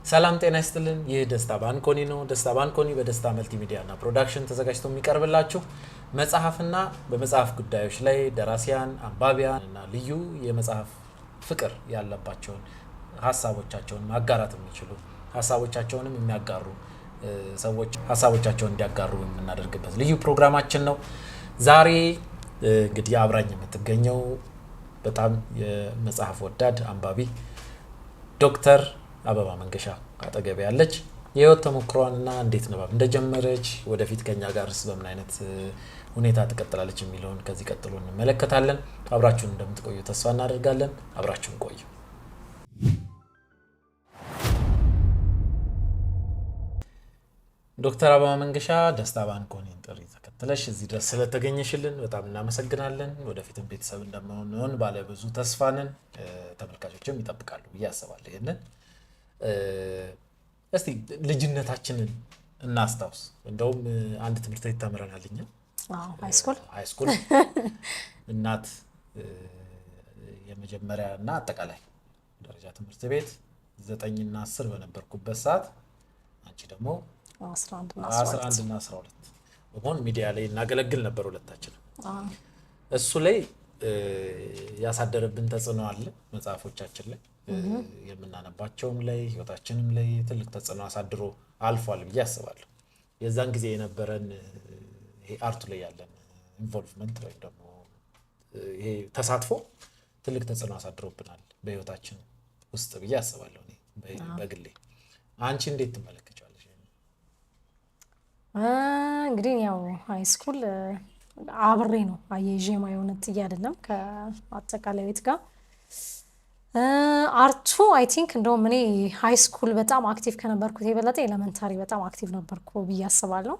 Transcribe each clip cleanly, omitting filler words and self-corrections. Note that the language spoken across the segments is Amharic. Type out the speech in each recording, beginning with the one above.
ሰላም ጤና ይስጥልን። ይህ ደስታ ባንኮኒ ነው። ደስታ ባንኮኒ በደስታ መልቲሚዲያ እና ፕሮዳክሽን ተዘጋጅቶ የሚቀርብላችሁ መጽሐፍና በመጽሐፍ ጉዳዮች ላይ ደራሲያን፣ አንባቢያን እና ልዩ የመጽሐፍ ፍቅር ያለባቸውን ሀሳቦቻቸውን ማጋራት የሚችሉ ሀሳቦቻቸውንም የሚያጋሩ ሰዎች ሀሳቦቻቸውን እንዲያጋሩ የምናደርግበት ልዩ ፕሮግራማችን ነው። ዛሬ እንግዲህ አብራኝ የምትገኘው በጣም የመጽሐፍ ወዳድ አንባቢ ዶክተር አበባ መንገሻ አጠገብ ያለች የህይወት ተሞክሯንና እንዴት ንባብ እንደጀመረች ወደፊት ከኛ ጋርስ በምን አይነት ሁኔታ ትቀጥላለች የሚለውን ከዚህ ቀጥሎ እንመለከታለን። አብራችሁን እንደምትቆዩ ተስፋ እናደርጋለን። አብራችሁን ቆዩ። ዶክተር አበባ መንገሻ ደስታ ባንኮኒን ጥሪ ተከትለሽ እዚህ ድረስ ስለተገኘሽልን በጣም እናመሰግናለን። ወደፊትም ቤተሰብ እንደምንሆን ባለ ብዙ ተስፋ ነን። ተመልካቾችም ይጠብቃሉ ብዬ አስባለሁ። ይሄንን እስቲ ልጅነታችንን እናስታውስ። እንደውም አንድ ትምህርት ቤት ተምረናልኛ። ሃይስኩል እናት የመጀመሪያ እና አጠቃላይ ደረጃ ትምህርት ቤት 9 እና 10 በነበርኩበት ሰዓት አንቺ ደግሞ 11 እና 12 በሆን ሚዲያ ላይ እናገለግል ነበር ሁለታችንም። እሱ ላይ ያሳደረብን ተጽዕኖ አለ። መጽሐፎቻችን ላይ የምናነባቸውም ላይ ህይወታችንም ላይ ትልቅ ተጽዕኖ አሳድሮ አልፏል ብዬ አስባለሁ። የዛን ጊዜ የነበረን ይሄ አርቱ ላይ ያለን ኢንቮልቭመንት ወይም ደግሞ ይሄ ተሳትፎ ትልቅ ተጽዕኖ አሳድሮብናል በህይወታችን ውስጥ ብዬ አስባለሁ። እኔ በግሌ አንቺ እንዴት ትመለከቻለሽ? እንግዲህ ያው ሃይስኩል አብሬ ነው አየዤ ማየውነት አይደለም ከአጠቃላይ ቤት ጋር አርቱ አይ ቲንክ እንደውም እኔ ሃይስኩል በጣም አክቲቭ ከነበርኩት የበለጠ ኤሌመንታሪ በጣም አክቲቭ ነበርኩ ብዬ አስባለሁ።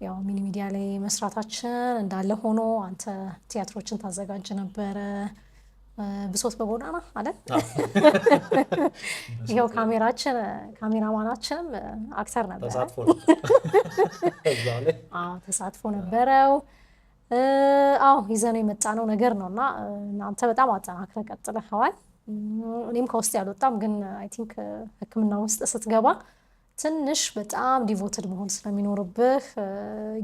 ያው ሚኒ ሚዲያ ላይ መስራታችን እንዳለ ሆኖ አንተ ቲያትሮችን ታዘጋጅ ነበረ። ብሶት በጎዳና አይደል? ይሄው ካሜራማናችንም አክተር ነበር። ተሳትፎ ነበረው። ይዘነው የመጣነው ነገር ነውና አንተ በጣም አጠናክረህ ቀጥለኸዋል። እኔም ከውስጥ ያልወጣም ግን አይ ቲንክ ሕክምና ውስጥ ስትገባ ትንሽ በጣም ዲቮትድ መሆን ስለሚኖርብህ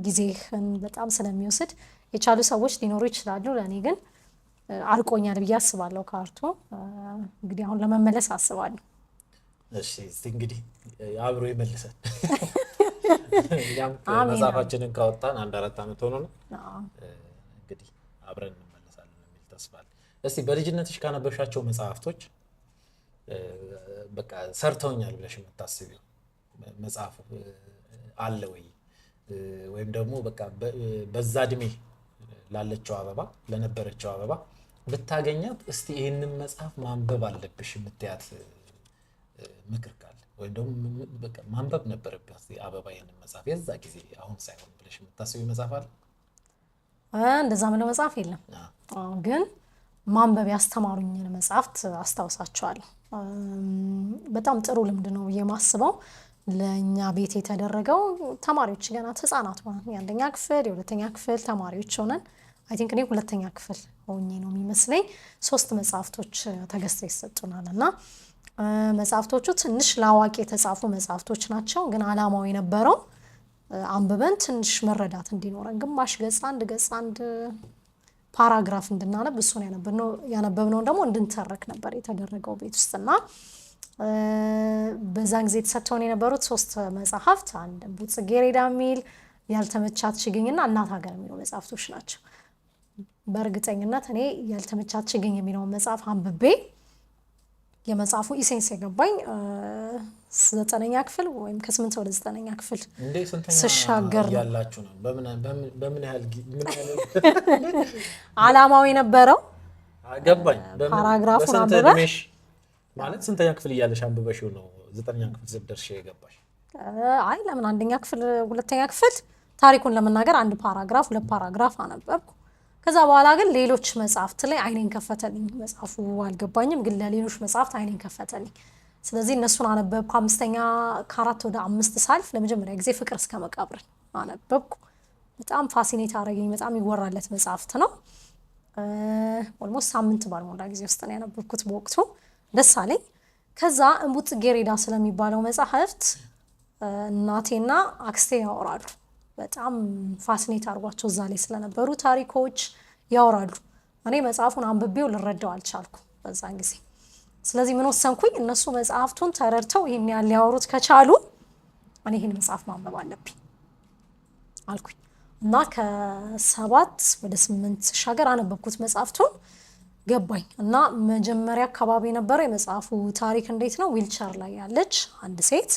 ጊዜህን በጣም ስለሚወስድ የቻሉ ሰዎች ሊኖሩ ይችላሉ። ለእኔ ግን አርቆኛል ብዬ አስባለሁ ከአርቱ። እንግዲህ አሁን ለመመለስ አስባለሁ። እሺ እስቲ እንግዲህ አብሮ ይመልሰን። መጽሐፋችንን ካወጣን 1-4 ዓመት ሆኖ ነው እንግዲህ አብረን እንመለሳለን የሚል ተስፋ አለ። እስቲ በልጅነትሽ ካነበብሻቸው መጽሐፍቶች በቃ ሰርተውኛል ብለሽ የምታስቢው መጽሐፍ አለ ወይ? ወይም ደግሞ በቃ በዛ እድሜ ላለችው አበባ ለነበረችው አበባ ብታገኛት እስቲ ይሄንን መጽሐፍ ማንበብ አለብሽ የምትያት ምክር ካለ ወይም ደግሞ በቃ ማንበብ ነበረበት አበባ ይሄንን መጽሐፍ የዛ ጊዜ አሁን ሳይሆን ብለሽ የምታስቢው መጽሐፍ አለ? እንደዛ ምንም መጽሐፍ የለም። ግን ማንበብ ያስተማሩኝን መጽሐፍት አስታውሳቸዋለሁ። በጣም ጥሩ ልምድ ነው የማስበው። ለኛ ቤት የተደረገው ተማሪዎች ገና ህፃናት ሆነን የአንደኛ ክፍል የሁለተኛ ክፍል ተማሪዎች ሆነን አይ ቲንክ እኔ ሁለተኛ ክፍል ሆኜ ነው የሚመስለኝ 3 መጽሐፍቶች ተገዝተው ይሰጡናል እና መጽሐፍቶቹ ትንሽ ለአዋቂ የተጻፉ መጽሐፍቶች ናቸው። ግን አላማው የነበረው አንብበን ትንሽ መረዳት እንዲኖረን ግማሽ ገጽ አንድ ፓራግራፍ እንድናነብ እሱን ያነበብነው ደግሞ እንድንተረክ ነበር የተደረገው ቤት ውስጥና በዛን ጊዜ ተሰጥተውን የነበሩት 3 መጽሐፍት አንድ ቡጽጌሬዳ የሚል ያልተመቻት ችግኝና እናት ሀገር የሚለው መጽሐፍቶች ናቸው። በእርግጠኝነት እኔ ያልተመቻት ችግኝ የሚለው መጽሐፍ አንብቤ የመጽሐፉ ኢሴንስ የገባኝ 9ኛ ክፍል ወይም ከ8 ወደ 9ኛ ክፍል ስሻገር ያላችሁ ነው። በምን ያህል አላማው የነበረው ገባኝ። ፓራግራፉን አንብበሽ ማለት ስንተኛ ክፍል እያለሽ አንብበሽው ነው 9ኛ ክፍል ስትደርሺ የገባሽ? አይ ለምን አንደኛ ክፍል ሁለተኛ ክፍል ታሪኩን ለመናገር 1 ፓራግራፍ 2 ፓራግራፍ አነበብኩ። ከዛ በኋላ ግን ሌሎች መጽሐፍት ላይ አይኔን ከፈተልኝ። መጽሐፉ አልገባኝም ግን ለሌሎች መጽሐፍት አይኔን ከፈተልኝ። ስለዚህ እነሱን አነበብኩ። 5ኛ ከ4 ወደ 5 ሳልፍ ለመጀመሪያ ጊዜ ፍቅር እስከ መቃብርን አነበብኩ። በጣም ፋሲኔት አደረገኝ። በጣም ይወራለት መጽሐፍት ነው። ኦልሞስት ሳምንት ባልሞላ ጊዜ ውስጥ ነው ያነበብኩት። በወቅቱ ደስ አለኝ። ከዛ እንቡጥ ጽጌረዳ ስለሚባለው መጽሐፍት እናቴና አክስቴ ያወራሉ። በጣም ፋሲኔት አድርጓቸው እዛ ላይ ስለነበሩ ታሪኮች ያወራሉ። እኔ መጽሐፉን አንብቤው ልረዳው አልቻልኩም በዛን ጊዜ። ስለዚህ ምን ወሰንኩኝ? እነሱ መጽሐፍቱን ተረድተው ይሄን ያህል ሊያወሩት ከቻሉ እኔ ይሄን መጽሐፍ ማንበብ አለብኝ አልኩኝ እና ከ7 ወደ 8 ሻገር አነበብኩት መጽሐፍቱን። ገባኝ እና መጀመሪያ አካባቢ ነበረ የመጽሐፉ ታሪክ እንዴት ነው? ዊልቸር ላይ ያለች አንድ ሴት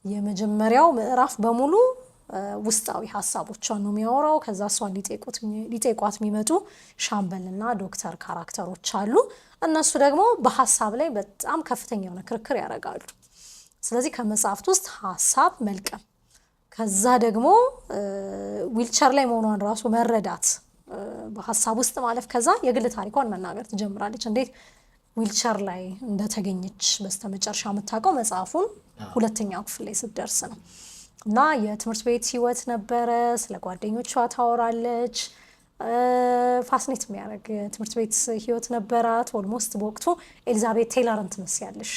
የመጀመሪያው ምዕራፍ በሙሉ ውስጣዊ ሀሳቦቿን ነው የሚያወራው። ከዛ እሷን ሊጠይቋት የሚመጡ ሻምበልና ዶክተር ካራክተሮች አሉ። እነሱ ደግሞ በሀሳብ ላይ በጣም ከፍተኛ የሆነ ክርክር ያደርጋሉ። ስለዚህ ከመጽሐፍት ውስጥ ሀሳብ መልቀም፣ ከዛ ደግሞ ዊልቸር ላይ መሆኗን ራሱ መረዳት፣ በሀሳብ ውስጥ ማለፍ፣ ከዛ የግል ታሪኳን መናገር ትጀምራለች። እንዴት ዊልቸር ላይ እንደተገኘች በስተመጨረሻ የምታውቀው መጽሐፉን 2ኛው ክፍል ላይ ስትደርስ ነው። እና የትምህርት ቤት ህይወት ነበረ፣ ስለ ጓደኞቿ ታወራለች። ፋሲኔት የሚያደርግ ትምህርት ቤት ህይወት ነበራት። ኦልሞስት በወቅቱ ኤሊዛቤት ቴይለርን ትመስያለሽ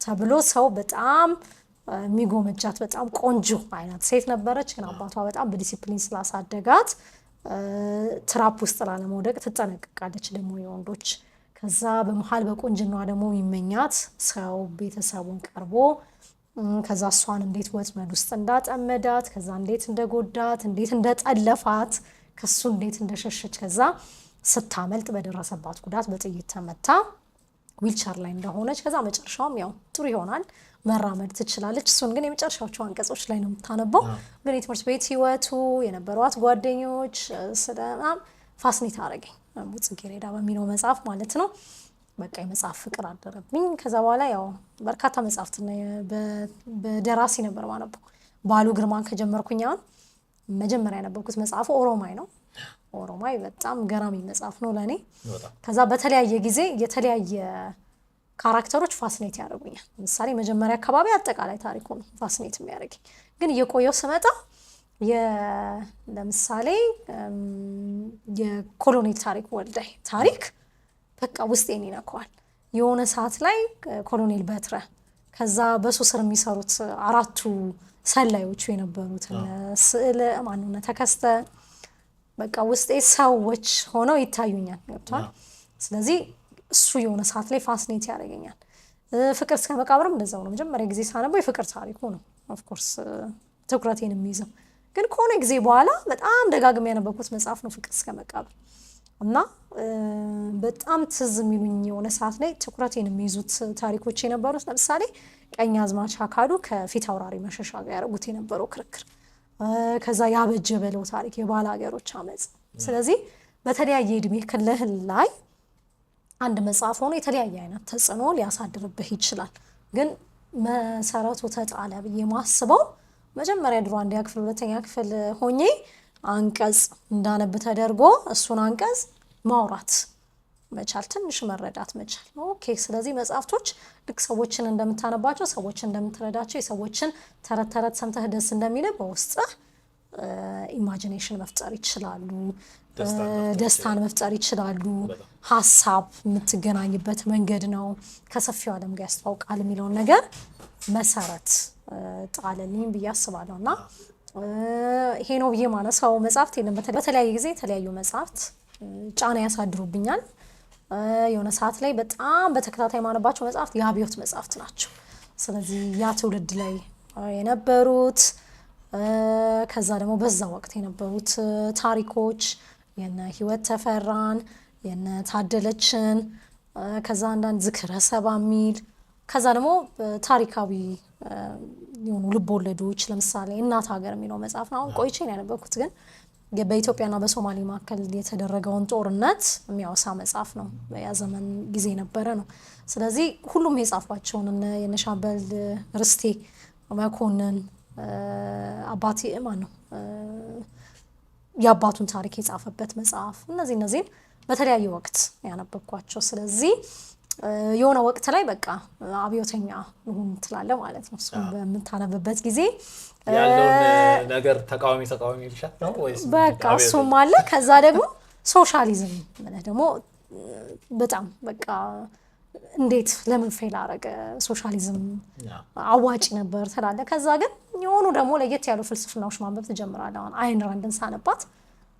ተብሎ ሰው በጣም የሚጎመጃት በጣም ቆንጆ አይነት ሴት ነበረች። ግን አባቷ በጣም በዲሲፕሊን ስላሳደጋት ትራፕ ውስጥ ላለመውደቅ ትጠነቀቃለች ደግሞ የወንዶች። ከዛ በመሀል በቁንጅናዋ ደግሞ የሚመኛት ሰው ቤተሰቡን ቀርቦ ከዛ እሷን እንዴት ወጥመድ ውስጥ እንዳጠመዳት፣ ከዛ እንዴት እንደጎዳት፣ እንዴት እንደጠለፋት፣ ከሱ እንዴት እንደሸሸች፣ ከዛ ስታመልጥ በደረሰባት ጉዳት በጥይት ተመታ ዊልቸር ላይ እንደሆነች፣ ከዛ መጨረሻውም ያው ጥሩ ይሆናል መራመድ ትችላለች። እሱን ግን የመጨረሻዎቹ አንቀጾች ላይ ነው የምታነበው። ግን የትምህርት ቤት ህይወቱ የነበሯት ጓደኞች ስለማም ፋሲኔት አደረገኝ እንቡጥ ጽጌረዳ በሚለው መጽሐፍ ማለት ነው። በቃ የመጽሐፍ ፍቅር አደረብኝ። ከዛ በኋላ ያው በርካታ መጽሐፍት በደራሲ ነበር ማነበው። ባሉ ግርማን ከጀመርኩኝ አሁን መጀመሪያ ያነበብኩት መጽሐፉ ኦሮማይ ነው። ኦሮማይ በጣም ገራሚ መጽሐፍ ነው ለኔ። ከዛ በተለያየ ጊዜ የተለያየ ካራክተሮች ፋሲኔት ያደርጉኛል። ለምሳሌ መጀመሪያ አካባቢ አጠቃላይ ታሪኩ ነው ፋሲኔት የሚያደርገኝ። ግን እየቆየው ስመጣ ለምሳሌ የኮሎኔል ታሪክ ወልዳይ ታሪክ በቃ ውስጤን ይነካዋል። የሆነ ሰዓት ላይ ኮሎኔል በትረ ከዛ በሱ ስር የሚሰሩት 4ቱ ሰላዮቹ የነበሩት ስዕል ማንነ ተከስተ በቃ ውስጤ ሰዎች ሆነው ይታዩኛል። ገብቷል። ስለዚህ እሱ የሆነ ሰዓት ላይ ፋሲኔት ያደርገኛል። ፍቅር እስከ መቃብርም እንደዛው ነው። መጀመሪያ ጊዜ ሳነበው የፍቅር ታሪኩ ነው ኦፍ ኮርስ ትኩረቴን የሚይዘው። ግን ከሆነ ጊዜ በኋላ በጣም ደጋግሜ ያነበብኩት መጽሐፍ ነው ፍቅር እስከ መቃብር እና በጣም ትዝ የሚሉኝ የሆነ ሰዓት ላይ ትኩረቴን የሚይዙት ታሪኮች የነበሩት ለምሳሌ ቀኛዝማች አካሉ ከፊት አውራሪ መሸሻ ጋር ያደረጉት የነበረው ክርክር፣ ከዛ ያበጀ በለው ታሪክ የባለ ሀገሮች አመጽ። ስለዚህ በተለያየ እድሜ ክልል ላይ አንድ መጽሐፍ ሆኖ የተለያየ አይነት ተጽዕኖ ሊያሳድርብህ ይችላል። ግን መሰረቱ ተጣለ ብዬ ማስበው መጀመሪያ ድሮ 1ኛ ክፍል 2ኛ ክፍል ሆኜ አንቀጽ እንዳነብ ተደርጎ እሱን አንቀጽ ማውራት መቻል፣ ትንሽ መረዳት መቻል። ኦኬ ስለዚህ መጽሐፍቶች ልክ ሰዎችን እንደምታነባቸው፣ ሰዎችን እንደምትረዳቸው፣ የሰዎችን ተረት ተረት ሰምተህ ደስ እንደሚልህ በውስጥህ ኢማጂኔሽን መፍጠር ይችላሉ፣ ደስታን መፍጠር ይችላሉ። ሀሳብ የምትገናኝበት መንገድ ነው፣ ከሰፊው ዓለም ጋር ያስተዋውቃል የሚለውን ነገር መሰረት ጣለልኝ ብዬ አስባለሁ። እና ይሄ ነው ብዬ ማነሳው መጽሐፍት የለም። በተለያየ ጊዜ የተለያዩ መጽሐፍት ጫና ያሳድሩብኛል። የሆነ ሰዓት ላይ በጣም በተከታታይ ማነባቸው መጽሐፍት የአብዮት መጽሐፍት ናቸው። ስለዚህ ያ ትውልድ ላይ የነበሩት ከዛ ደግሞ በዛ ወቅት የነበሩት ታሪኮች የነ ህይወት ተፈራን የነ ታደለችን ከዛ አንዳንድ ዝክረ ሰባ ሚል ከዛ ደግሞ ታሪካዊ የሆኑ ልቦለዶች ለምሳሌ እናት ሀገር የሚለው መጽሐፍ ነው። አሁን ቆይቼ ነው ያነበብኩት፣ ግን በኢትዮጵያና በሶማሌ መካከል የተደረገውን ጦርነት የሚያወሳ መጽሐፍ ነው። ያ ዘመን ጊዜ ነበረ ነው። ስለዚህ ሁሉም የጻፏቸውን የነ ሻምበል ርስቴ መኮንን አባቴ ማን ነው የአባቱን ታሪክ የጻፈበት መጽሐፍ፣ እነዚህን በተለያየ ወቅት ያነበብኳቸው። ስለዚህ የሆነ ወቅት ላይ በቃ አብዮተኛ ልሁን ትላለህ ማለት ነው። እሱን በምታነብበት ጊዜ ያለውን ነገር ተቃዋሚ ይልሻል ነው ወይስ በቃ እሱም አለ። ከዛ ደግሞ ሶሻሊዝም ማለት ደግሞ በጣም በቃ እንዴት ለምን ፌል አረገ ሶሻሊዝም አዋጭ ነበር ትላለህ። ከዛ ግን የሆኑ ደግሞ ለየት ያሉ ፍልስፍናዎች ማንበብ ትጀምራለህ። አሁን አይን ራንድን ሳነባት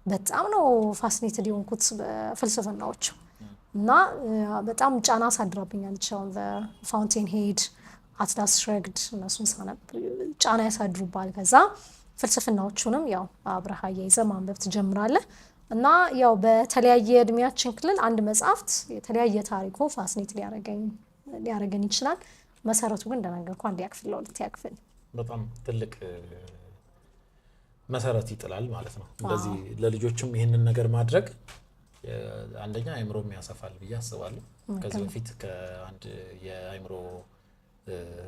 በጣም ነው ፋሲኔትድ የሆንኩት በፍልስፍናዎች እና በጣም ጫና አሳድራብኛለች። አሁን ፋውንቴን ሄድ አትላስ ሽረግድ እነሱን ሳነብ ጫና ያሳድሩባል። ከዛ ፍልስፍናዎቹንም ያው አብረሃ አያይዘህ ማንበብ ትጀምራለህ እና ያው በተለያየ እድሜያችን ክልል አንድ መጽሐፍት የተለያየ ታሪኩ ፋሲኔት ሊያረገን ይችላል። መሰረቱ ግን እንደነገርኩህ አንድ ያክፍል ለሁለት ያክፍል በጣም ትልቅ መሰረት ይጥላል ማለት ነው። እንደዚህ ለልጆችም ይሄንን ነገር ማድረግ አንደኛ አእምሮም ያሰፋል ብዬ አስባለሁ። ከዚህ በፊት ከአንድ የአእምሮ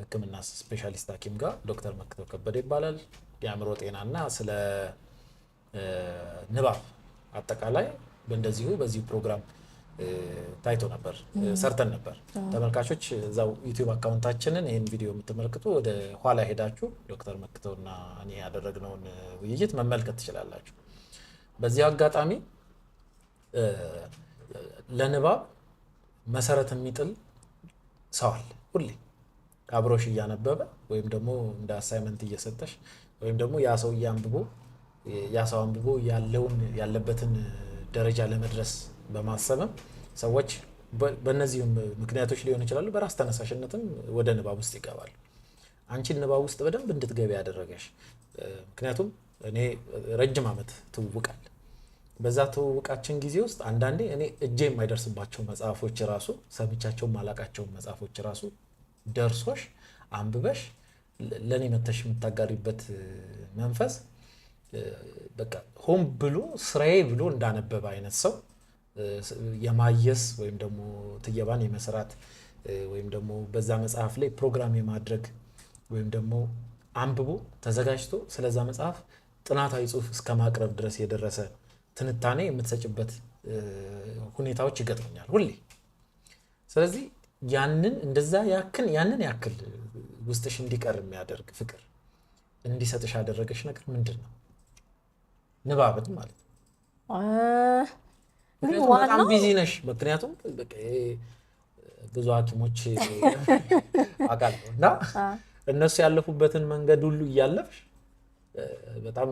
ሕክምና ስፔሻሊስት ሐኪም ጋር ዶክተር መክተው ከበደ ይባላል የአእምሮ ጤናና ስለ ንባብ አጠቃላይ በእንደዚሁ በዚህ ፕሮግራም ታይቶ ነበር ሰርተን ነበር። ተመልካቾች እዛው ዩቲዩብ አካውንታችንን ይሄን ቪዲዮ የምትመለከቱ ወደ ኋላ ሄዳችሁ ዶክተር መክተውና እኔ ያደረግነውን ውይይት መመልከት ትችላላችሁ። በዚህ አጋጣሚ ለንባብ መሰረት የሚጥል ሰው አለ ሁሌ አብሮሽ እያነበበ ወይም ደግሞ እንደ አሳይመንት እየሰጠሽ ወይም ደግሞ ያ ሰው አንብቦ ያለበትን ደረጃ ለመድረስ በማሰብም ሰዎች በእነዚህም ምክንያቶች ሊሆን ይችላሉ በራስ ተነሳሽነትም ወደ ንባብ ውስጥ ይገባሉ። አንቺን ንባብ ውስጥ በደንብ እንድትገቢ ያደረገሽ ምክንያቱም እኔ ረጅም ዓመት ትውውቃል። በዛ ትውውቃችን ጊዜ ውስጥ አንዳንዴ እኔ እጄ የማይደርስባቸው መጽሐፎች ራሱ ሰምቻቸው ማላቃቸው መጽሐፎች ራሱ ደርሶሽ አንብበሽ ለኔ መተሽ የምታጋሪበት መንፈስ በቃ ሆም ብሎ ስራዬ ብሎ እንዳነበበ አይነት ሰው የማየስ ወይም ደግሞ ትየባን የመስራት ወይም ደግሞ በዛ መጽሐፍ ላይ ፕሮግራም የማድረግ ወይም ደግሞ አንብቦ ተዘጋጅቶ ስለዛ መጽሐፍ ጥናታዊ ጽሑፍ እስከማቅረብ ድረስ የደረሰ ትንታኔ የምትሰጭበት ሁኔታዎች ይገጥሙኛል ሁሌ። ስለዚህ ያንን ያክል ውስጥሽ እንዲቀር የሚያደርግ ፍቅር እንዲሰጥሽ ያደረገሽ ነገር ምንድን ነው? ንባብን ማለት ነው። በጣም ቢዚ ነሽ። ምክንያቱም ብዙ ሐኪሞች አውቃለሁ እና እነሱ ያለፉበትን መንገድ ሁሉ እያለፍሽ በጣም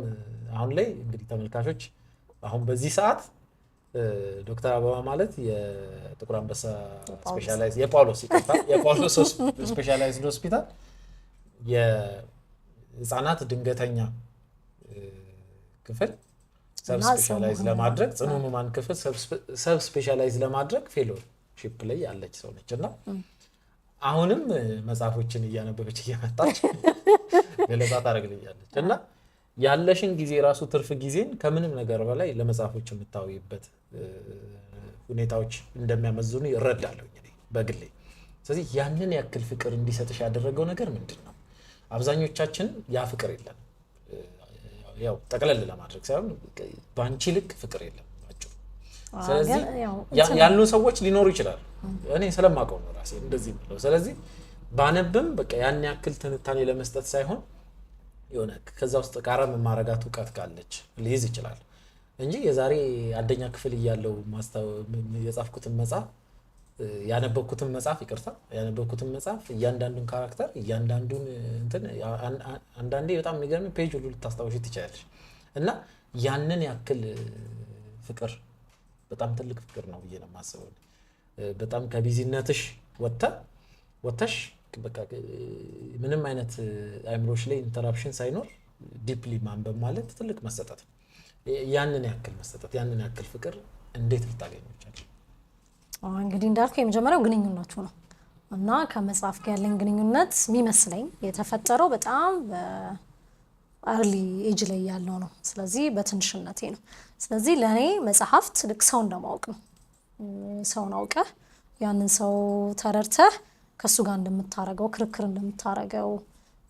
አሁን ላይ እንግዲህ ተመልካቾች አሁን በዚህ ሰዓት ዶክተር አበባ ማለት የጥቁር አንበሳ ስፔሻላይዝ የጳውሎስ ስፔሻላይዝድ ሆስፒታል የህፃናት ድንገተኛ ክፍል ሰብ ስፔሻላይዝ ለማድረግ ጽኑ ህሙማን ክፍል ሰብ ስፔሻላይዝ ለማድረግ ፌሎሺፕ ላይ ያለች ሰው ነች እና አሁንም መጽሐፎችን እያነበበች እየመጣች ገለጻ ታደርግልኛለች እና ያለሽን ጊዜ ራሱ ትርፍ ጊዜን ከምንም ነገር በላይ ለመጽሐፎች የምታውይበት ሁኔታዎች እንደሚያመዝኑ ይረዳለሁ እኔ በግሌ። ስለዚህ ያንን ያክል ፍቅር እንዲሰጥሽ ያደረገው ነገር ምንድን ነው? አብዛኞቻችን ያ ፍቅር የለም። ያው ጠቅለል ለማድረግ ሳይሆን ባንቺ ልክ ፍቅር የለም ባጭሩ። ስለዚህ ያሉ ሰዎች ሊኖሩ ይችላሉ። እኔ ስለማውቀው ነው ራሴ እንደዚህ ብለው። ስለዚህ ባነብም በቃ ያን ያክል ትንታኔ ለመስጠት ሳይሆን የሆነ ከዛ ውስጥ ቃረም ማረጋት ዕውቀት ካለች ሊይዝ ይችላል እንጂ የዛሬ አንደኛ ክፍል እያለው የጻፍኩትን መጽሐፍ ያነበብኩትን መጽሐፍ እያንዳንዱን ካራክተር እያንዳንዱን እንትን አንዳንዴ በጣም የሚገርም ፔጅ ሁሉ ልታስታውሺ ትችላለሽ እና ያንን ያክል ፍቅር በጣም ትልቅ ፍቅር ነው ብዬ ነው የማስበው። በጣም ከቢዚነትሽ ወጥተሽ በቃ ምንም አይነት አእምሮሽ ላይ ኢንተራፕሽን ሳይኖር ዲፕሊ ማንበብ ማለት ትልቅ መሰጠት ነው። ያንን ያክል ፍቅር እንዴት ልታገኙ ይችላል? እንግዲህ እንዳልኩ የመጀመሪያው ግንኙነቱ ነው እና ከመጽሐፍ ጋር ያለኝ ግንኙነት የሚመስለኝ የተፈጠረው በጣም በአርሊ ኤጅ ላይ ያለው ነው። ስለዚህ በትንሽነቴ ነው። ስለዚህ ለእኔ መጽሐፍት ልክ ሰው እንደማወቅ ነው። ሰውን አውቀህ ያንን ሰው ተረድተህ ከሱ ጋር እንደምታረገው ክርክር እንደምታረገው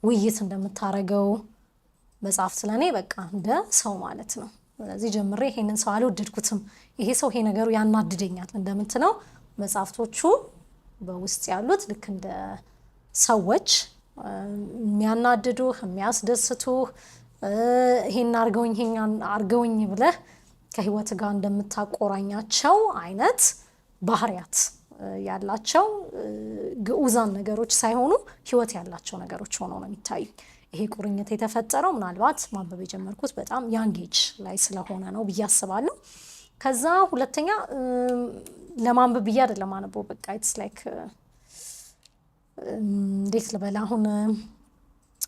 ውይይት እንደምታረገው መጽሐፍት ለእኔ በቃ እንደ ሰው ማለት ነው። ስለዚህ ጀምሬ ይሄንን ሰው አልወደድኩትም፣ ይሄ ሰው ይሄ ነገሩ ያናድደኛል እንደምትለው መጽሐፍቶቹ በውስጥ ያሉት ልክ እንደ ሰዎች የሚያናድዱህ የሚያስደስቱህ ይሄን አርገውኝ ብለህ ከህይወት ጋር እንደምታቆራኛቸው አይነት ባህሪያት ያላቸው ግዑዛን ነገሮች ሳይሆኑ ህይወት ያላቸው ነገሮች ሆነው ነው የሚታዩ። ይሄ ቁርኝት የተፈጠረው ምናልባት ማንበብ የጀመርኩት በጣም ያንግ ኤጅ ላይ ስለሆነ ነው ብዬ አስባለሁ። ከዛ ሁለተኛ ለማንበብ ብዬ አይደለም ማነበው፣ በቃ ኢትስ ላይክ እንዴት ልበል አሁን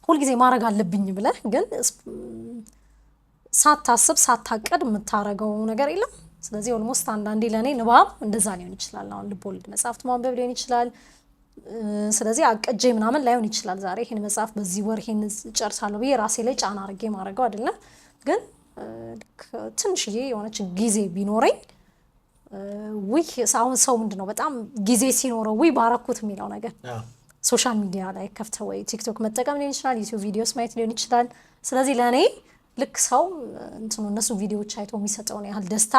ሁልጊዜ ማድረግ አለብኝ ብለህ ግን ሳታስብ ሳታቀድ የምታረገው ነገር የለም። ስለዚህ ኦልሞስት አንዳንዴ ለኔ ንባብ እንደዛ ሊሆን ይችላል። አሁን ልቦለድ መጽሐፍት ማንበብ ሊሆን ይችላል። ስለዚህ አቅጄ ምናምን ላይሆን ይችላል። ዛሬ ይሄን መጽሐፍ በዚህ ወር ይሄን ጨርሳለሁ ብዬ ራሴ ላይ ጫና አድርጌ ማድረገው አይደለም። ግን ትንሽዬ የሆነች ጊዜ ቢኖረኝ ውይ አሁን ሰው ምንድነው በጣም ጊዜ ሲኖረው ውይ ባረኩት የሚለው ነገር ሶሻል ሚዲያ ላይ ከፍተህ ወይ ቲክቶክ መጠቀም ሊሆን ይችላል፣ ዩቲዩብ ቪዲዮስ ማየት ሊሆን ይችላል። ስለዚህ ለኔ ልክ ሰው እነሱ ቪዲዮዎች አይቶ የሚሰጠውን ያህል ደስታ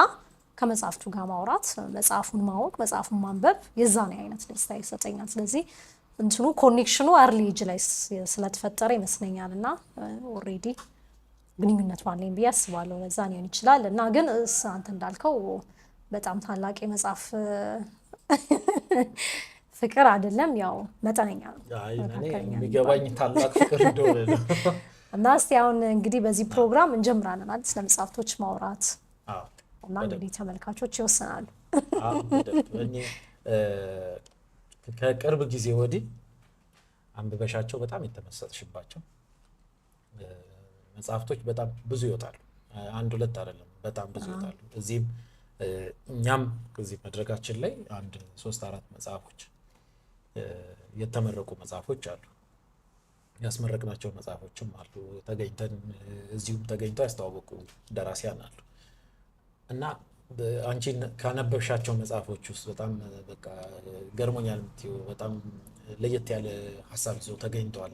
ከመጽሐፍቱ ጋር ማውራት፣ መጽሐፉን ማወቅ፣ መጽሐፉን ማንበብ የዛኔ አይነት ደስታ ይሰጠኛል። ስለዚህ ኮኔክሽኑ አርሊ ኤጅ ላይ ስለተፈጠረ ይመስለኛል እና ኦልሬዲ ግንኙነት ባለኝ ብዬ አስባለሁ። ለዛ ሊሆን ይችላል እና ግን አንተ እንዳልከው በጣም ታላቅ የመጽሐፍ ፍቅር አይደለም፣ ያው መጠነኛ ነው። የሚገባኝ ታላቅ ፍቅር እንደሆነ ነው። እና እስቲ አሁን እንግዲህ በዚህ ፕሮግራም እንጀምራለን አይደል? ስለ መጽሐፍቶች ማውራት እና እንግዲህ ተመልካቾች ይወስናሉ። ከቅርብ ጊዜ ወዲህ አንብበሻቸው በጣም የተመሰጥሽባቸው መጽሐፍቶች በጣም ብዙ ይወጣሉ። አንድ ሁለት አይደለም፣ በጣም ብዙ ይወጣሉ። እዚህም እኛም ከዚህ መድረካችን ላይ አንድ 3-4 መጽሐፎች የተመረቁ መጽሐፎች አሉ። ያስመረቅናቸው መጽሐፎችም አሉ። እዚሁም ተገኝተው ያስተዋወቁ ደራሲያን አሉ እና አንቺ ካነበብሻቸው መጽሐፎች ውስጥ በጣም በቃ ገርሞኛል የምትይው በጣም ለየት ያለ ሀሳብ ይዘው ተገኝተዋል።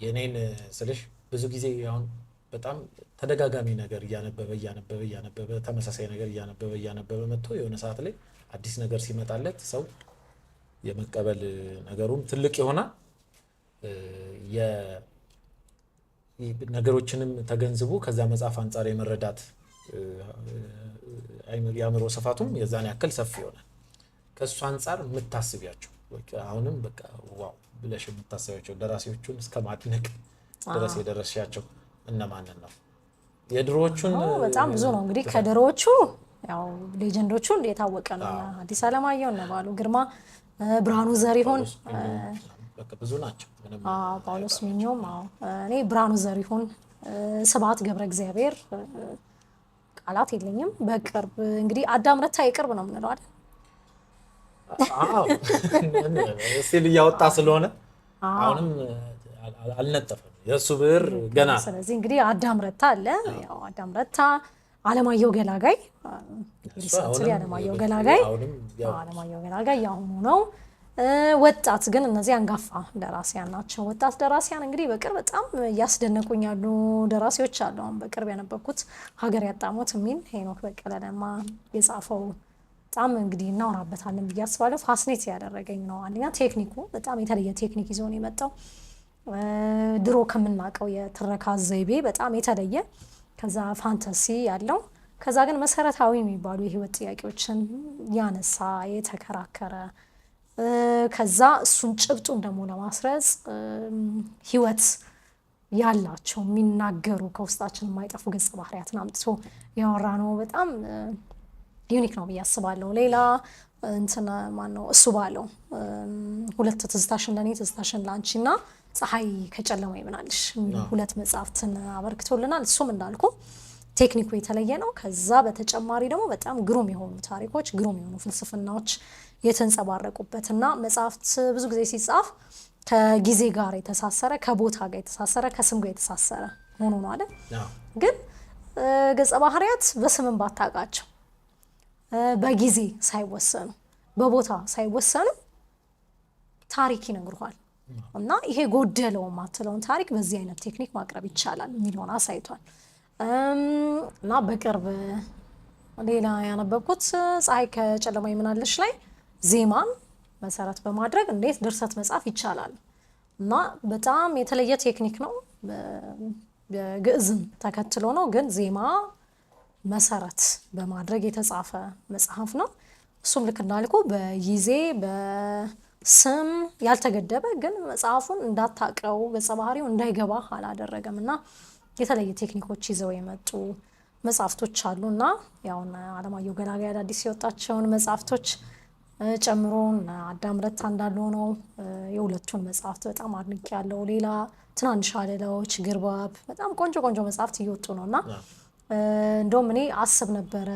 የኔን ስልሽ ብዙ ጊዜ አሁን በጣም ተደጋጋሚ ነገር እያነበበ ተመሳሳይ ነገር እያነበበ መጥቶ የሆነ ሰዓት ላይ አዲስ ነገር ሲመጣለት ሰው የመቀበል ነገሩም ትልቅ ይሆናል። ነገሮችንም ተገንዝቦ ከዛ መጽሐፍ አንጻር የመረዳት የአእምሮ ስፋቱም የዛን ያክል ሰፊ ይሆናል። ከእሱ አንጻር የምታስቢያቸው አሁንም በቃ ዋው ብለሽ የምታስቢያቸው ደራሲዎቹን እስከ ማድነቅ ድረስ የደረስሻቸው እነማንን ነው? የድሮዎቹን በጣም ብዙ ነው እንግዲህ። ከድሮዎቹ ያው ሌጀንዶቹ የታወቀ ነው። አዲስ አለማየሁ፣ እነ በዓሉ ግርማ፣ ብርሃኑ ዘሪሁን በቃ ብዙ ናቸው። ጳውሎስ ሚኞም እኔ ብርሃኑ ዘሪሁን፣ ስብሐት ገብረ እግዚአብሔር ቃላት የለኝም። በቅርብ እንግዲህ አዳም ረታ የቅርብ ነው የምንለው አይደል? ስቲል እያወጣ ስለሆነ አሁንም አልነጠፈም የእሱ ብዕር ገና። ስለዚህ እንግዲህ አዳም ረታ አለ። ያው አዳም ረታ፣ አለማየሁ ገላጋይ አለማየሁ ገላጋይ ያሁኑ ነው። ወጣት ግን እነዚህ አንጋፋ ደራሲያን ናቸው። ወጣት ደራሲያን እንግዲህ በቅርብ በጣም እያስደነቁኝ ያሉ ደራሲዎች አሉ። አሁን በቅርብ ያነበብኩት ሀገር ያጣሞት የሚል ሄኖክ በቀለ ለማ የጻፈው በጣም እንግዲህ እናወራበታለን ብዬ አስባለሁ። ፋስኔት ያደረገኝ ነው። አንደኛ ቴክኒኩ በጣም የተለየ ቴክኒክ ይዞ ነው የመጣው። ድሮ ከምናውቀው የትረካ ዘይቤ በጣም የተለየ፣ ከዛ ፋንታሲ ያለው፣ ከዛ ግን መሰረታዊ የሚባሉ የህይወት ጥያቄዎችን ያነሳ የተከራከረ፣ ከዛ እሱን ጭብጡን ደግሞ ለማስረጽ ህይወት ያላቸው የሚናገሩ ከውስጣችን የማይጠፉ ገጸ ባህሪያትን አምጥቶ ያወራ ነው። በጣም ዩኒክ ነው ብዬ አስባለሁ። ሌላ እንትና ማነው እሱ ባለው ሁለት ትዝታሽን ለኔ ትዝታሽን ላንቺና ፀሐይ ከጨለማ ይብናልሽ ሁለት መጽሐፍትን አበርክቶልናል። እሱም እንዳልኩ ቴክኒኩ የተለየ ነው። ከዛ በተጨማሪ ደግሞ በጣም ግሩም የሆኑ ታሪኮች፣ ግሩም የሆኑ ፍልስፍናዎች የተንጸባረቁበትና መጽሐፍት ብዙ ጊዜ ሲጻፍ ከጊዜ ጋር የተሳሰረ፣ ከቦታ ጋር የተሳሰረ፣ ከስም ጋር የተሳሰረ ሆኖ ነው አይደል? ግን ገጸ ባህሪያት በስምን ባታውቃቸው፣ በጊዜ ሳይወሰኑ፣ በቦታ ሳይወሰኑ ታሪክ ይነግሩሃል እና ይሄ ጎደለው ማትለውን ታሪክ በዚህ አይነት ቴክኒክ ማቅረብ ይቻላል የሚለውን አሳይቷል። እና በቅርብ ሌላ ያነበብኩት ፀሐይ ከጨለማ ይብናልሽ ላይ ዜማን መሰረት በማድረግ እንዴት ድርሰት መጻፍ ይቻላል እና በጣም የተለየ ቴክኒክ ነው። በግዕዝም ተከትሎ ነው ግን ዜማ መሰረት በማድረግ የተጻፈ መጽሐፍ ነው። እሱም ልክ እንዳልኩ በጊዜ በስም ያልተገደበ ግን መጽሐፉን እንዳታቀው ገጸ ባህሪው እንዳይገባ አላደረገም እና የተለየ ቴክኒኮች ይዘው የመጡ መጽሐፍቶች አሉና ያው አለማየሁ ገላጋይ አዳዲስ የወጣቸውን መጽሐፍቶች ጨምሮ አዳም ረታ እንዳሉ ሆነው የሁለቱን መጽሐፍት በጣም አድንቄ ያለው ሌላ ትናንሽ አለላዎች ግርባብ በጣም ቆንጆ ቆንጆ መጽሐፍት እየወጡ ነውና እንደውም እኔ አስብ ነበረ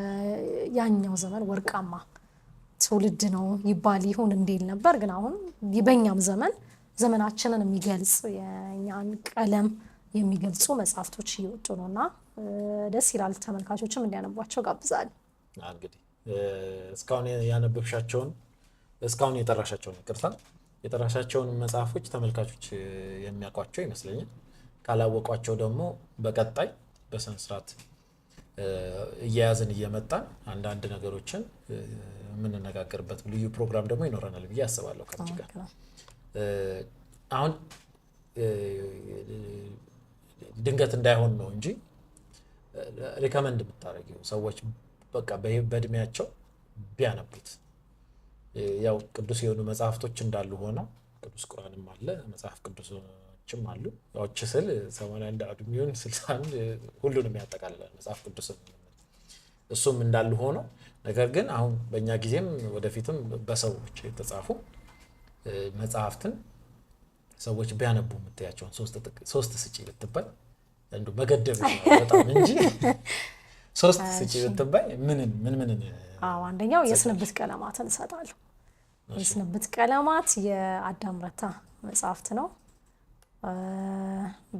ያኛው ዘመን ወርቃማ ትውልድ ነው ይባል ይሁን እንዴል ነበር ግን አሁን በእኛም ዘመናችንን የሚገልጽ የኛን ቀለም የሚገልጹ መጽሐፍቶች እየወጡ ነውና ደስ ይላል ተመልካቾችም እንዲያነቧቸው ጋብዛል እንግዲህ እስካሁን ያነበብሻቸውን እስካሁን የጠራሻቸውን ይቅርታ የጠራሻቸውን መጽሐፎች ተመልካቾች የሚያውቋቸው ይመስለኛል ካላወቋቸው ደግሞ በቀጣይ በሰንስራት እያያዝን እየመጣን አንዳንድ ነገሮችን የምንነጋገርበት ልዩ ፕሮግራም ደግሞ ይኖረናል ብዬ አስባለሁ ከአንቺ ጋር አሁን ድንገት እንዳይሆን ነው እንጂ ሪከመንድ የምታደርጊው ሰዎች በቃ በእድሜያቸው ቢያነቡት ያው ቅዱስ የሆኑ መጽሐፍቶች እንዳሉ ሆነው ቅዱስ ቁርአንም አለ መጽሐፍ ቅዱሶችም አሉ ያውች ስል 81 አድሚውን 61 ሁሉንም ያጠቃልላል መጽሐፍ ቅዱስ እሱም እንዳሉ ሆነው ነገር ግን አሁን በእኛ ጊዜም ወደፊትም በሰዎች የተጻፉ መጽሐፍትን ሰዎች ቢያነቡ የምትያቸውን ሶስት ስጪ ብትባል እንዱ መገደብ በጣም እንጂ ሶስት ስጪ ብትባይ ምን አንደኛው የስንብት ቀለማትን እሰጣለሁ የስንብት ቀለማት የአዳም ረታ መጽሐፍት ነው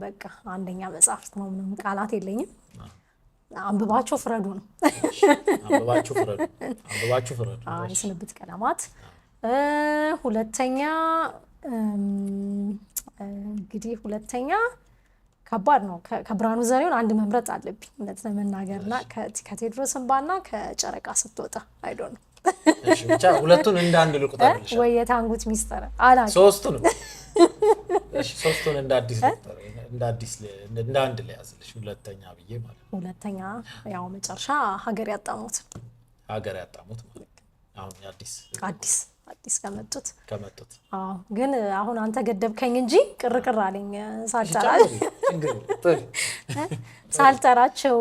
በቃ አንደኛ መጽሐፍት ነው ምንም ቃላት የለኝም አንብባችሁ ፍረዱ ነው አንብባችሁ ፍረዱ የስንብት ቀለማት ሁለተኛ እንግዲህ ሁለተኛ ከባድ ነው ከብርሃኑ ዘሪሁን አንድ መምረጥ አለብኝ እውነት ለመናገርና ከቴዎድሮስ እንባና ከጨረቃ ስትወጣ አይ ዶንት ኖ እሺ ብቻ ሁለቱን እንደ አንድ ልቁጠርልሽ ወይ የታንጉት ሚስጥር አላውቅም ሶስቱን እንደ አዲስ እንደ አንድ ላይ ያዝልሽ ሁለተኛ ብዬ ማለት ሁለተኛ ያው መጨረሻ ሀገር ያጣሙት ማለት አሁን አዲስ ከመጡት ግን አሁን አንተ ገደብከኝ እንጂ ቅርቅር አለኝ ሳልጠራቸው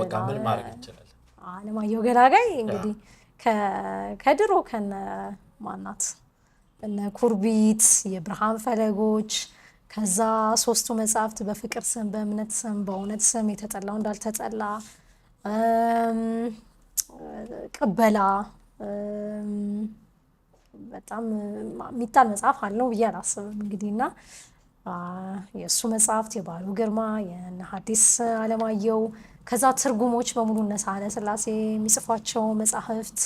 በቃ ምን ማድረግ ይችላል አለማየሁ ገላጋይ እንግዲህ ከድሮ ከነ ማናት እነ ኩርቢት የብርሃን ፈለጎች ከዛ ሶስቱ መጽሐፍት በፍቅር ስም በእምነት ስም በእውነት ስም የተጠላው እንዳልተጠላ ቅበላ በጣም ሚጣል መጽሐፍ አለው ብዬ አላስብም እንግዲህና የሱ መጽሐፍት የባሉ ግርማ የነ ሐዲስ አለማየሁ ከዛ ትርጉሞች በሙሉ እነ ሳህለ ሥላሴ የሚጽፏቸው መጽሐፍት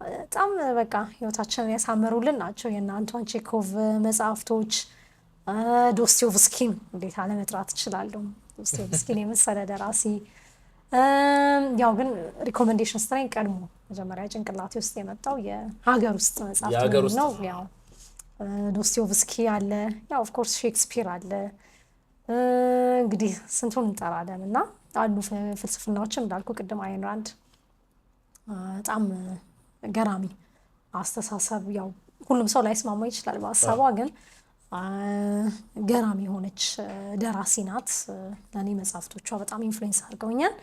በጣም በቃ ህይወታችንን ያሳመሩልን ናቸው የነ አንቷን ቼኮቭ መጽሐፍቶች ዶስቶቭስኪን እንዴት አለመጥራት እችላለሁ ዶስቶቭስኪን የመሰለ ደራሲ ያው ግን ሪኮሜንዴሽን ስትራይን ቀድሞ መጀመሪያ ጭንቅላቴ ውስጥ የመጣው የሀገር ውስጥ መጽሐፍት ነው ያው ዶስቶቭስኪ አለ ያው ኦፍ ኮርስ ሼክስፒር አለ እንግዲህ ስንቱን እንጠራለን እና አሉ ፍልስፍናዎችም እንዳልኩ ቅድም አይን ራንድ በጣም ገራሚ አስተሳሰብ ያው ሁሉም ሰው ላይስማማ ይችላል በሐሳቧ ግን ገራሚ ሆነች ደራሲ ናት ለኔ መጽሐፍቶቿ በጣም ኢንፍሉዌንስ አድርገውኛል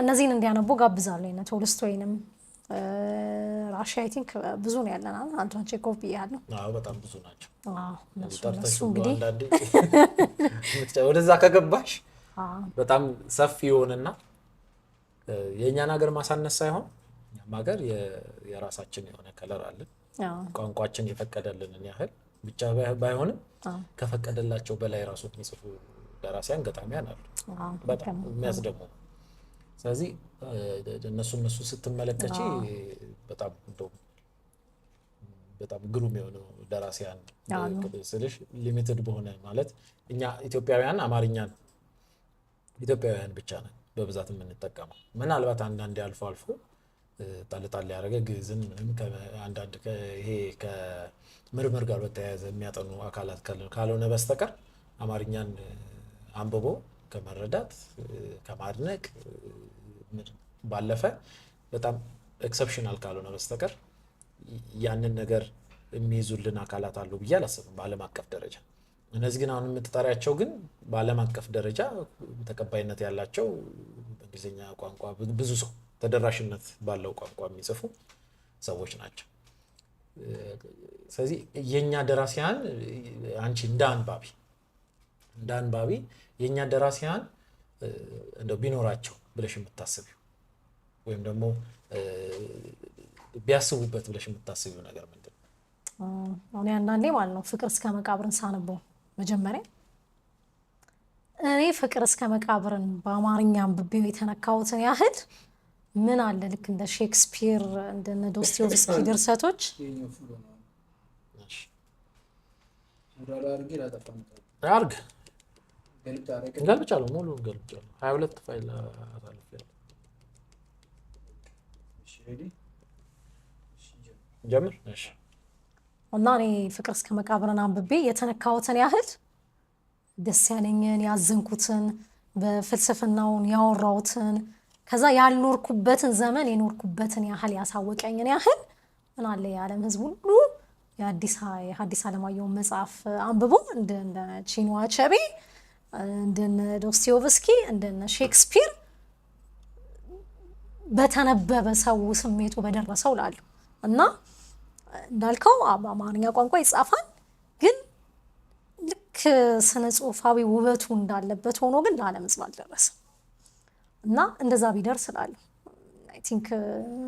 እነዚህን እንዲያነቡ ጋብዛለሁ እነ ቶልስቶይንም ራሺያ አይ ቲንክ ብዙ ነው ያለና አንቷን ቼኮቭ ብያለሁ በጣም ብዙ ናቸው እሱ እንግዲህ ወደዛ ከገባሽ በጣም ሰፊ የሆነና የኛን ሀገር ማሳነስ ሳይሆን እኛም ሀገር የራሳችን የሆነ ከለር አለ ቋንቋችን የፈቀደልንን ያህል ብቻ ባይሆንም ከፈቀደላቸው በላይ ራሱ የሚጽፉ ደራሲያን ገጣሚያን አሉ በጣም የሚያስደምሙ ስለዚህ እነሱ ስትመለከቺ በጣም ግሩም የሆኑ ደራሲያን ስለሽ ሊሚትድ በሆነ ማለት እኛ ኢትዮጵያውያን አማርኛን ኢትዮጵያውያን ብቻ ነን በብዛት የምንጠቀመው ምናልባት አንዳንድ አልፎ ጣልጣል ያደረገ ግዕዝን ምንም አንዳንድ ይሄ ከምርምር ጋር በተያያዘ የሚያጠኑ አካላት ካልሆነ በስተቀር አማርኛን አንብቦ ከመረዳት ከማድነቅ ባለፈ በጣም ኤክሰፕሽናል ካልሆነ በስተቀር ያንን ነገር የሚይዙልን አካላት አሉ ብዬ አላስብም በዓለም አቀፍ ደረጃ። እነዚህ ግን አሁን የምትጠሪያቸው ግን በዓለም አቀፍ ደረጃ ተቀባይነት ያላቸው በእንግሊዝኛ ቋንቋ ብዙ ሰው ተደራሽነት ባለው ቋንቋ የሚጽፉ ሰዎች ናቸው። ስለዚህ የኛ ደራሲያን አንቺ እንደ አንባቢ የኛ ደራሲያን እንደው ቢኖራቸው ብለሽ የምታስቢው ወይም ደግሞ ቢያስቡበት ብለሽ የምታስቢው ነገር ምንድን ነው? አሁን አንዳንዴ ማለት ነው ፍቅር እስከ መቃብርን ሳነበው መጀመሪያ እኔ ፍቅር እስከ መቃብርን በአማርኛ አንብቤው የተነካሁትን ያህል ምን አለ ልክ እንደ ሼክስፒር እንደ ዶስቶየቭስኪ ድርሰቶች አርግ ገልብጫለሁ ሙሉ ገልብጫለሁ 22 ፋይል አሳልፌያለሁ። ጀምር። እሺ እና እኔ ፍቅር እስከ መቃብርን አንብቤ የተነካሁትን ያህል ደስ ያለኝን ያዘንኩትን በፍልስፍናውን ያወራሁትን ከዛ ያልኖርኩበትን ዘመን የኖርኩበትን ያህል ያሳወቀኝን ያህል ምን አለ የዓለም ሕዝብ ሁሉ የሐዲስ ዓለማየሁ መጽሐፍ አንብቦ እንደ ቺንዋ አቸቤ እንደ ዶስቶየቭስኪ እንደ ሼክስፒር በተነበበ ሰው ስሜቱ በደረሰው ላሉ እና እንዳልከው በአማርኛ ቋንቋ ይጻፋል ግን ልክ ስነ ጽሁፋዊ ውበቱ እንዳለበት ሆኖ ግን ለዓለም ሕዝብ አልደረሰም እና እንደዛ ቢደርስ እላለሁ። አይ ቲንክ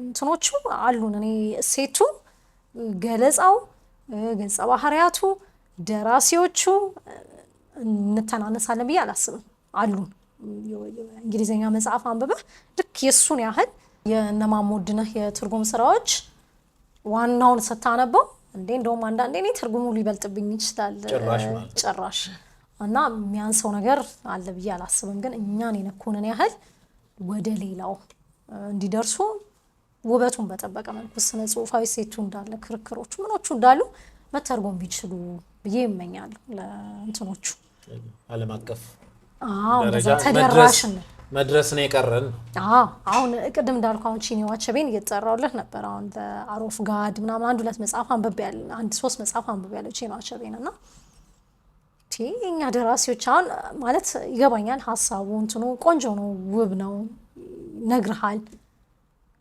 እንትኖቹ አሉን እኔ እሴቱ ገለጻው ገጸ ባህሪያቱ ደራሲዎቹ እንተናነሳለን ብዬ አላስብም። አሉን እንግሊዝኛ መጽሐፍ አንብበህ ልክ የሱን ያህል የነማሞ ውድነህ የትርጉም ስራዎች ዋናውን ስታነበው እንዴ እንደውም አንዳንዴ እኔ ትርጉሙ ሊበልጥብኝ ይችላል ጭራሽ እና የሚያንሰው ነገር አለ ብዬ አላስብም። ግን እኛን የነኩንን ያህል ወደ ሌላው እንዲደርሱ ውበቱን በጠበቀ መልኩ ስነ ጽሁፋዊ ሴቱ እንዳለ ክርክሮቹ ምኖቹ እንዳሉ መተርጎም ቢችሉ ብዬ እመኛለሁ። ለእንትኖቹ ዓለም አቀፍ ደረጃ ተደራሽ መድረስ ነው የቀረን። አሁን ቅድም እንዳልኩ አሁን ቺንዋ አቸቤን እየተጠራውለት ነበር። አሁን አር ኦፍ ጋድ ምናምን አንድ ሁለት መጽሐፍ አንብቤያለሁ፣ አንድ ሶስት መጽሐፍ አንብቤያለሁ ቺንዋ አቸቤን እና እኛ ደራሲዎች አሁን ማለት ይገባኛል ሀሳቡ እንትኑ ቆንጆ ነው ውብ ነው ነግርሃል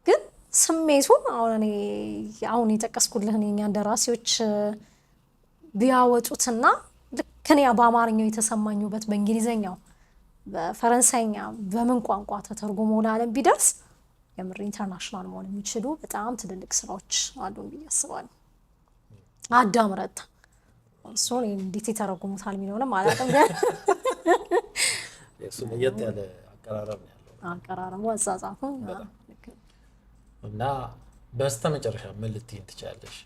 ግን ስሜቱ አሁን የጠቀስኩልህን የኛ ደራሲዎች ቢያወጡትና ልክ እኔ በአማርኛው የተሰማኝ ውበት በእንግሊዘኛው በፈረንሳይኛ በምን ቋንቋ ተተርጉሞ ለዓለም ቢደርስ የምር ኢንተርናሽናል መሆን የሚችሉ በጣም ትልልቅ ስራዎች አሉን ብዬ አስባለሁ። አዳም ረታ እሱን እንዴት ይተረጉሙታል የሚለውንም አላውቅም ግን እሱ ለየት ያለ አቀራረብ ነው ያለው። አቀራረቡ አጻጻፉ እና በስተመጨረሻ ምን ልትይኝ ትችላለሽ?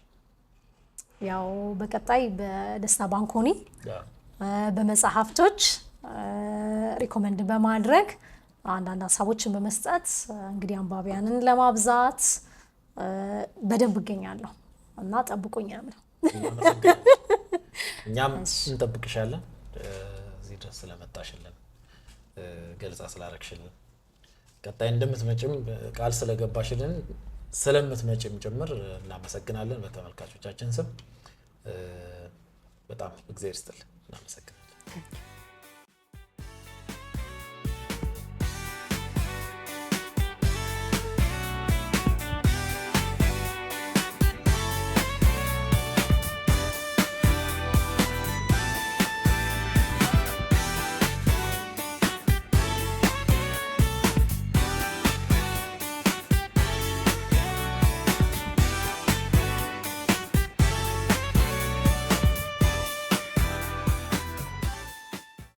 ያው በቀጣይ በደስታ ባንኮኒ በመጽሐፍቶች ሪኮመንድ በማድረግ አንዳንድ ሀሳቦችን በመስጠት እንግዲህ አንባቢያንን ለማብዛት በደንብ እገኛለሁ እና ጠብቁኝ ነው። እኛም እንጠብቅሻለን እዚህ ድረስ ስለመጣሽልን ገልጻ ስላረክሽልን ቀጣይ እንደምትመጭም ቃል ስለገባሽልን ስለምትመጭም ጭምር እናመሰግናለን። በተመልካቾቻችን ስም በጣም እግዚአብሔር ይስጥልን እናመሰግናለን።